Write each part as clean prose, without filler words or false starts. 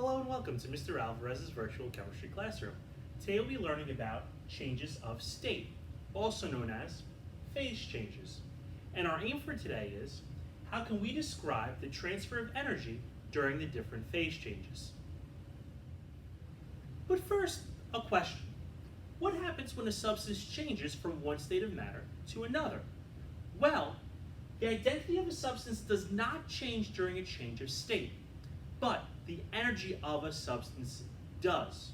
Hello and welcome to Mr. Alvarez's virtual chemistry classroom. Today we'll be learning about changes of state, also known as phase changes. And our aim for today is, how can we describe the transfer of energy during the different phase changes? But first, a question. What happens when a substance changes from one state of matter to another? Well, the identity of a substance does not change during a change of state, but the energy of a substance does.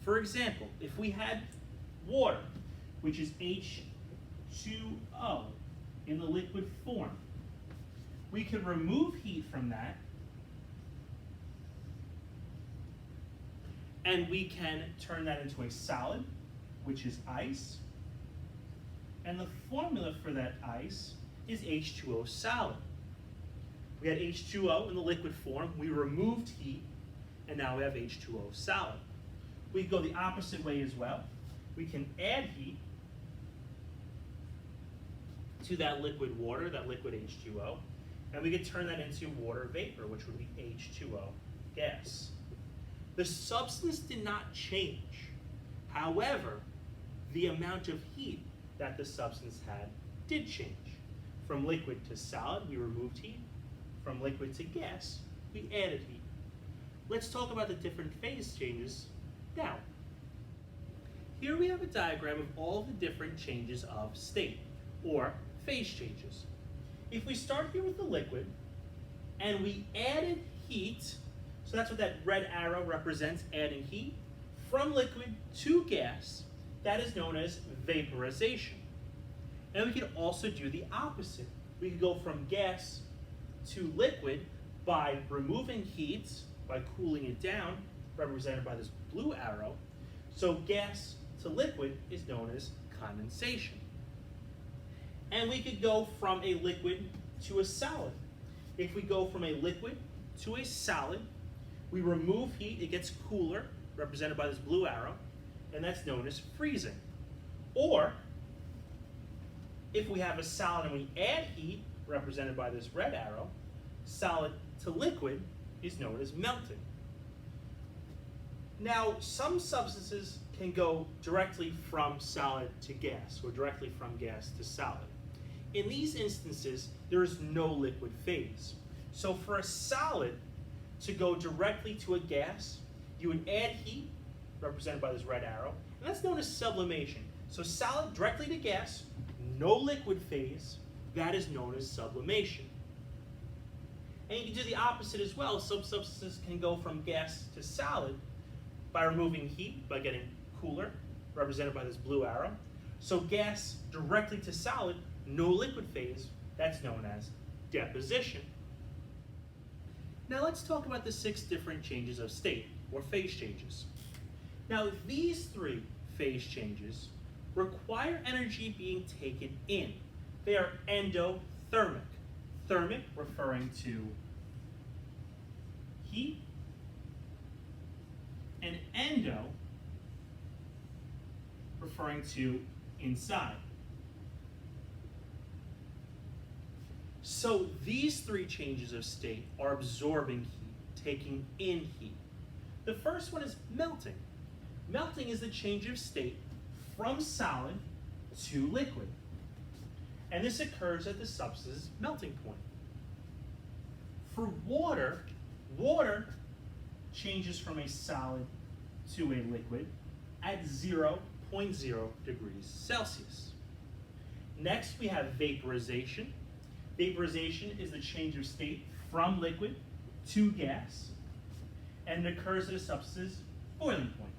For example, if we had water, which is H2O in the liquid form, we could remove heat from that, and we can turn that into a solid, which is ice. And the formula for that ice is H2O solid. We had H2O in the liquid form, we removed heat, and now we have H2O solid. We can go the opposite way as well. We can add heat to that liquid water, that liquid H2O, and we could turn that into water vapor, which would be H2O gas. The substance did not change. However, the amount of heat that the substance had did change. From liquid to solid, we removed heat. From liquid to gas, we added heat. Let's talk about the different phase changes now. Here we have a diagram of all the different changes of state, or phase changes. If we start here with the liquid, and we added heat, so that's what that red arrow represents, adding heat, from liquid to gas, that is known as vaporization. And we could also do the opposite. We could go from gas to liquid by removing heat, by cooling it down, represented by this blue arrow. So gas to liquid is known as condensation. And we could go from a liquid to a solid. If we go from a liquid to a solid, we remove heat, it gets cooler, represented by this blue arrow, and that's known as freezing. Or, if we have a solid and we add heat, represented by this red arrow, solid to liquid is known as melting. Now, some substances can go directly from solid to gas, or directly from gas to solid. In these instances, there is no liquid phase. So for a solid to go directly to a gas, you would add heat, represented by this red arrow, and that's known as sublimation. So solid directly to gas, no liquid phase, that is known as sublimation. And you can do the opposite as well. Some substances can go from gas to solid by removing heat, by getting cooler, represented by this blue arrow. So gas directly to solid, no liquid phase, that's known as deposition. Now let's talk about the 6 different changes of state, or phase changes. Now these 3 phase changes require energy being taken in. They are endothermic. Thermic referring to heat, and endo referring to inside. So these 3 changes of state are absorbing heat, taking in heat. The first one is melting. Melting is the change of state from solid to liquid. And this occurs at the substance's melting point. For water, water changes from a solid to a liquid at 0.0 degrees Celsius. Next, we have vaporization. Vaporization is the change of state from liquid to gas, and it occurs at a substance's boiling point.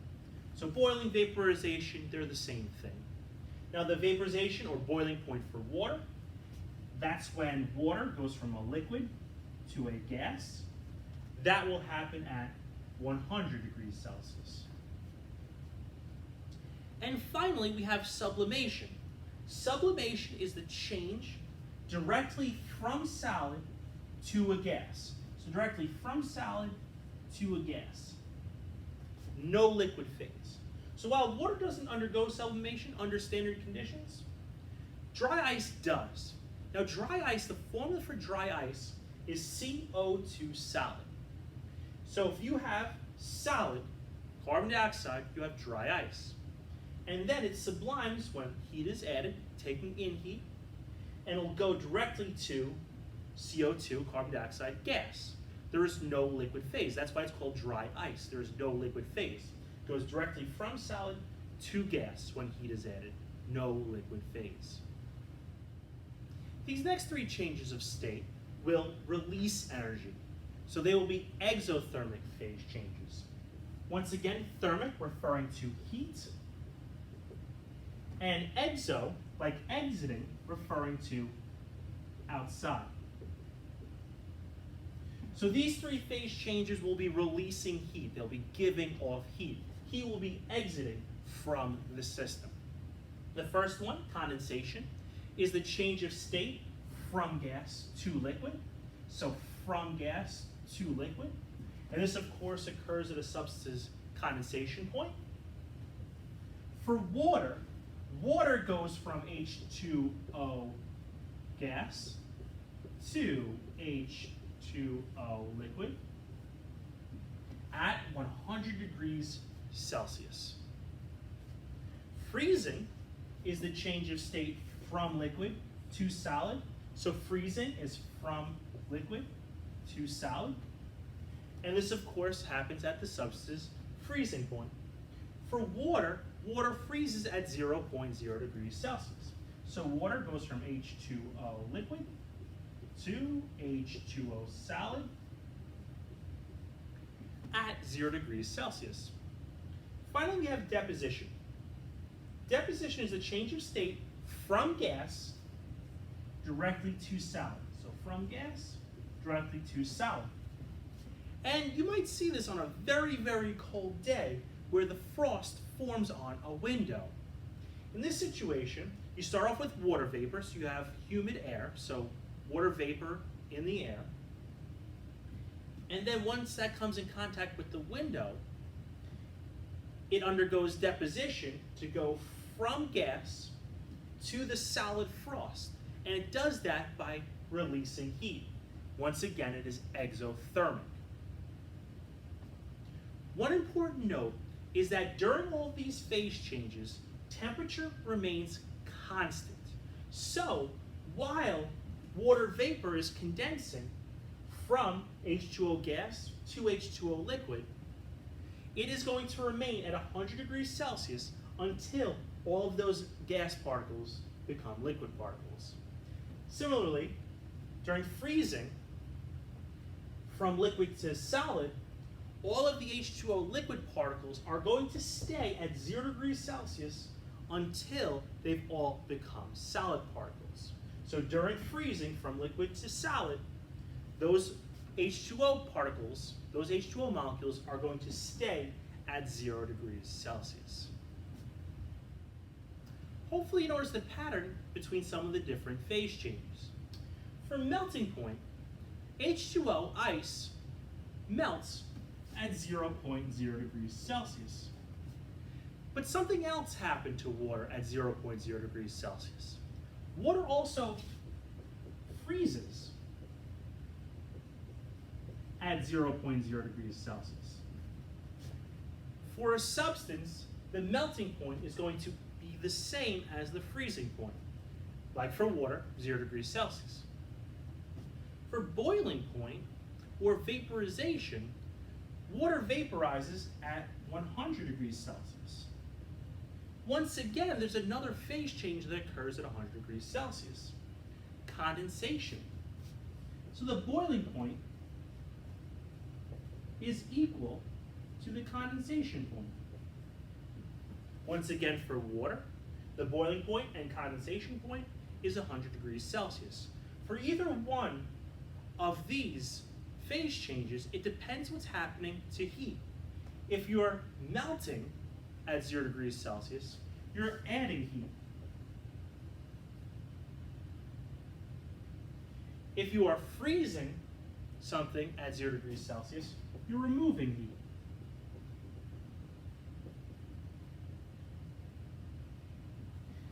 So boiling, vaporization, they're the same thing. Now the vaporization or boiling point for water, that's when water goes from a liquid to a gas. That will happen at 100 degrees Celsius. And finally, we have sublimation. Sublimation is the change directly from solid to a gas. So directly from solid to a gas. No liquid phase. So while water doesn't undergo sublimation under standard conditions, dry ice does. Now dry ice, the formula for dry ice is CO2 solid. So if you have solid carbon dioxide, you have dry ice. And then it sublimes when heat is added, taking in heat, and it'll go directly to CO2, carbon dioxide, gas. There is no liquid phase. That's why it's called dry ice. There is no liquid phase. It goes directly from solid to gas when heat is added. No liquid phase. These next three changes of state will release energy. So they will be exothermic phase changes. Once again, thermic referring to heat, and exo, like exiting, referring to outside. So these three phase changes will be releasing heat. They'll be giving off heat. Heat will be exiting from the system. The first one, condensation, is the change of state from gas to liquid. So from gas to liquid. And this, of course, occurs at a substance's condensation point. For water, water goes from H2O gas to H2O liquid at 100 degrees Celsius. Freezing is the change of state from liquid to solid. So freezing is from liquid to solid. And this, of course, happens at the substance's freezing point. For water, water freezes at 0.0 degrees Celsius. So water goes from H2O liquid to H2O solid at 0 degrees Celsius. Finally, we have deposition. Deposition is a change of state from gas directly to solid. So from gas directly to solid. And you might see this on a very, very cold day where the frost forms on a window. In this situation, you start off with water vapor, so you have humid air, so water vapor in the air. And then once that comes in contact with the window, it undergoes deposition to go from gas to the solid frost. And it does that by releasing heat. Once again, it is exothermic. One important note is that during all of these phase changes, temperature remains constant. So while water vapor is condensing from H2O gas to H2O liquid, it is going to remain at 100 degrees Celsius until all of those gas particles become liquid particles. Similarly, during freezing, from liquid to solid, all of the H2O liquid particles are going to stay at 0 degrees Celsius until they've all become solid particles. So during freezing from liquid to solid, those H2O particles, those H2O molecules are going to stay at 0 degrees Celsius. Hopefully you notice the pattern between some of the different phase changes. For melting point, H2O ice melts at 0.0 degrees Celsius. But something else happened to water at 0.0 degrees Celsius. Water also freezes at 0.0 degrees Celsius. For a substance, the melting point is going to be the same as the freezing point. Like for water, 0 degrees Celsius. For boiling point, or vaporization, water vaporizes at 100 degrees Celsius. Once again, there's another phase change that occurs at 100 degrees Celsius. Condensation. So the boiling point is equal to the condensation point. Once again, for water, the boiling point and condensation point is 100 degrees Celsius. For either one of these phase changes, it depends what's happening to heat. If you're melting at 0 degrees Celsius, you're adding heat. If you are freezing something at 0 degrees Celsius, you're removing heat.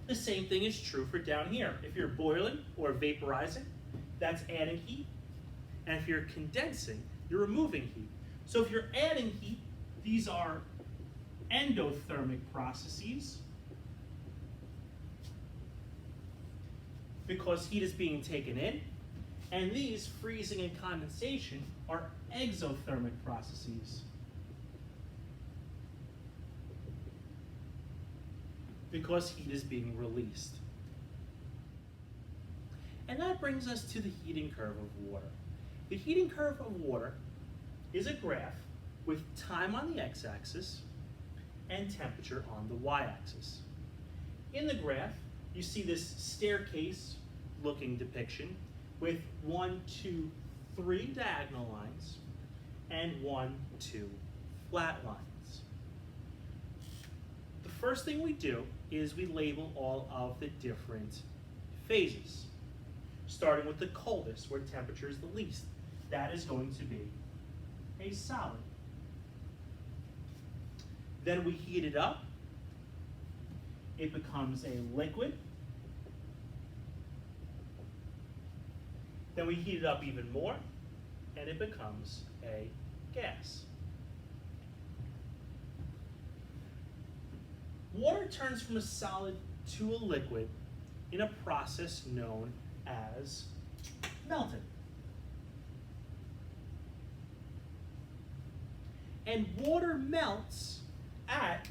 The same thing is true for down here. If you're boiling or vaporizing, that's adding heat. And if you're condensing, you're removing heat. So if you're adding heat, these are endothermic processes because heat is being taken in, and these, freezing and condensation, are exothermic processes because heat is being released. And that brings us to the heating curve of water. The heating curve of water is a graph with time on the x-axis and temperature on the y-axis. In the graph, you see this staircase looking depiction with 1, 2, 3 diagonal lines and 1, 2 flat lines. The first thing we do is we label all of the different phases, starting with the coldest, where temperature is the least. That is going to be a solid. Then we heat it up. It becomes a liquid. Then we heat it up even more, and it becomes a gas. Water turns from a solid to a liquid in a process known as melting. And water melts at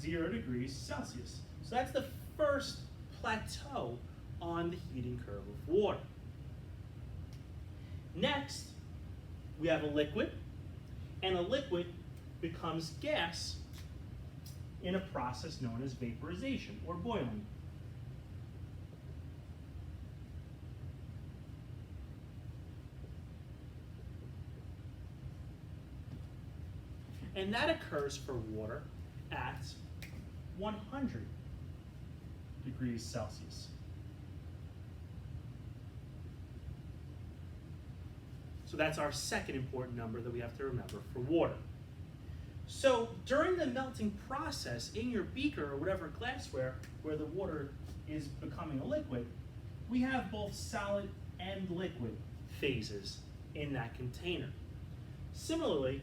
0 degrees Celsius. So that's the first plateau on the heating curve of water. Next, we have a liquid, and a liquid becomes gas in a process known as vaporization or boiling. And that occurs for water at 100 degrees Celsius. So that's our second important number that we have to remember for water. So during the melting process in your beaker or whatever glassware where the water is becoming a liquid, we have both solid and liquid phases in that container. Similarly,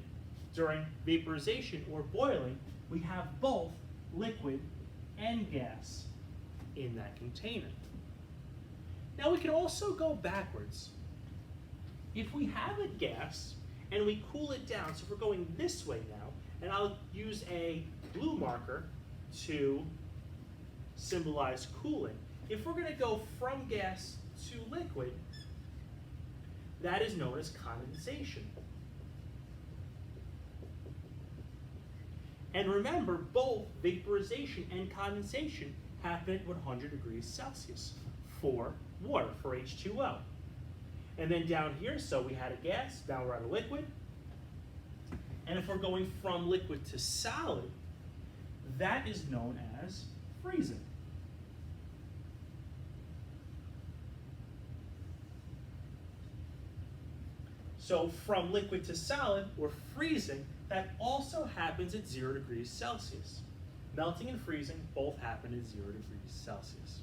during vaporization or boiling, we have both liquid and gas in that container. Now we can also go backwards. If we have a gas and we cool it down, so if we're going this way now, and I'll use a blue marker to symbolize cooling. If we're going to go from gas to liquid, that is known as condensation. And remember, both vaporization and condensation happen at 100 degrees Celsius for water, for H2O. And then down here, so we had a gas, now we're at a liquid. And if we're going from liquid to solid, that is known as freezing. So from liquid to solid, or freezing, that also happens at 0 degrees Celsius. Melting and freezing both happen at 0 degrees Celsius.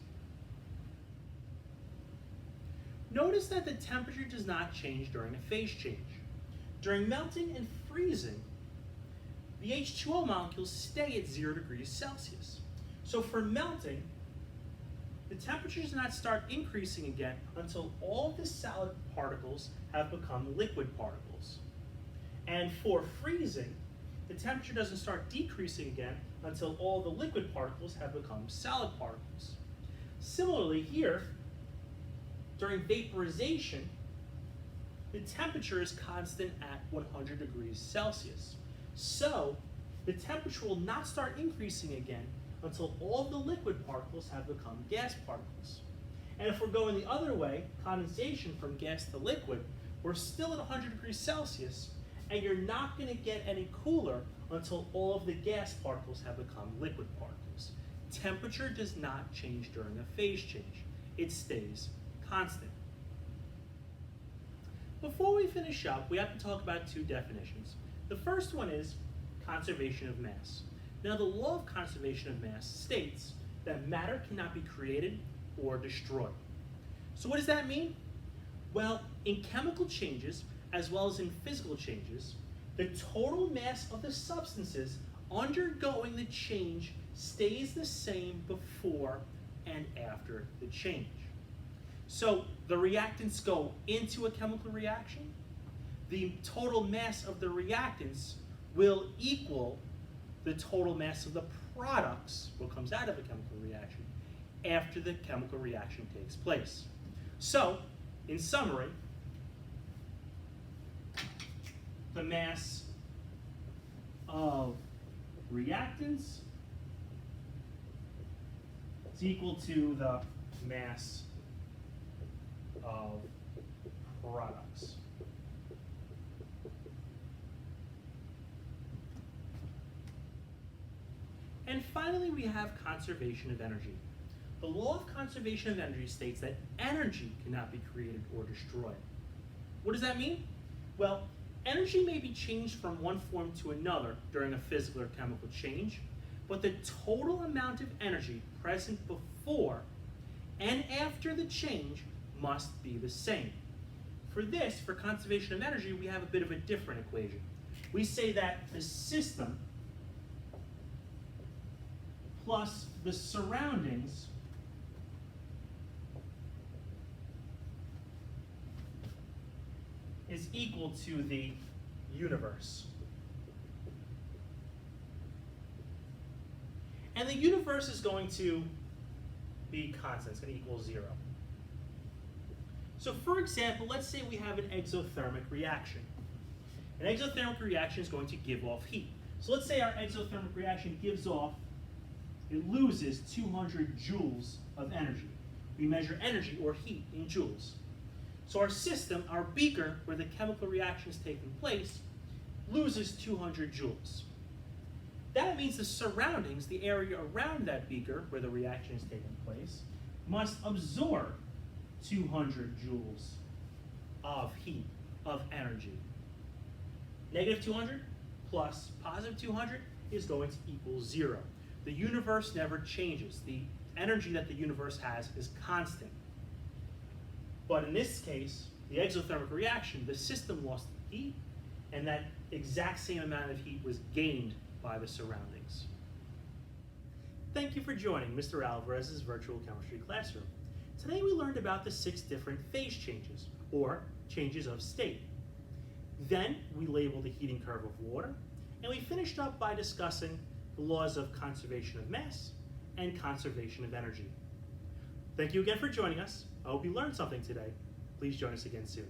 Notice that the temperature does not change during a phase change. During melting and freezing, the H2O molecules stay at 0 degrees Celsius. So for melting, the temperature does not start increasing again until all the solid particles have become liquid particles. And for freezing, the temperature doesn't start decreasing again until all the liquid particles have become solid particles. Similarly here, during vaporization, the temperature is constant at 100 degrees Celsius. So the temperature will not start increasing again until all the liquid particles have become gas particles. And if we're going the other way, condensation from gas to liquid, we're still at 100 degrees Celsius, and you're not going to get any cooler until all of the gas particles have become liquid particles. Temperature does not change during a phase change. It stays constant. Before we finish up, we have to talk about two definitions. The first one is conservation of mass. Now, the law of conservation of mass states that matter cannot be created or destroyed. So what does that mean? Well, In chemical changes, as well as in physical changes, the total mass of the substances undergoing the change stays the same before and after the change. So the reactants go into a chemical reaction. The total mass of the reactants will equal the total mass of the products, what comes out of a chemical reaction, after the chemical reaction takes place. So, in summary, the mass of reactants is equal to the mass of products. And finally, we have conservation of energy. The law of conservation of energy states that energy cannot be created or destroyed. What does that mean? Well, energy may be changed from one form to another during a physical or chemical change, but the total amount of energy present before and after the change must be the same. For this, for conservation of energy, we have a bit of a different equation. We say that the system plus the surroundings is equal to the universe. And the universe is going to be constant. It's going to equal 0. So for example, let's say we have an exothermic reaction. An exothermic reaction is going to give off heat. So let's say our exothermic reaction gives off, it loses 200 joules of energy. We measure energy or heat in joules. So our system, our beaker, where the chemical reaction is taking place, loses 200 joules. That means the surroundings, the area around that beaker where the reaction is taking place, must absorb 200 joules of heat, of energy. Negative 200 plus positive 200 is going to equal 0. The universe never changes. The energy that the universe has is constant. But in this case, the exothermic reaction, the system lost heat, and that exact same amount of heat was gained by the surroundings. Thank you for joining Mr. Alvarez's virtual chemistry classroom. Today we learned about the 6 different phase changes, or changes of state. Then we labeled the heating curve of water, and we finished up by discussing the laws of conservation of mass and conservation of energy. Thank you again for joining us. I hope you learned something today. Please join us again soon.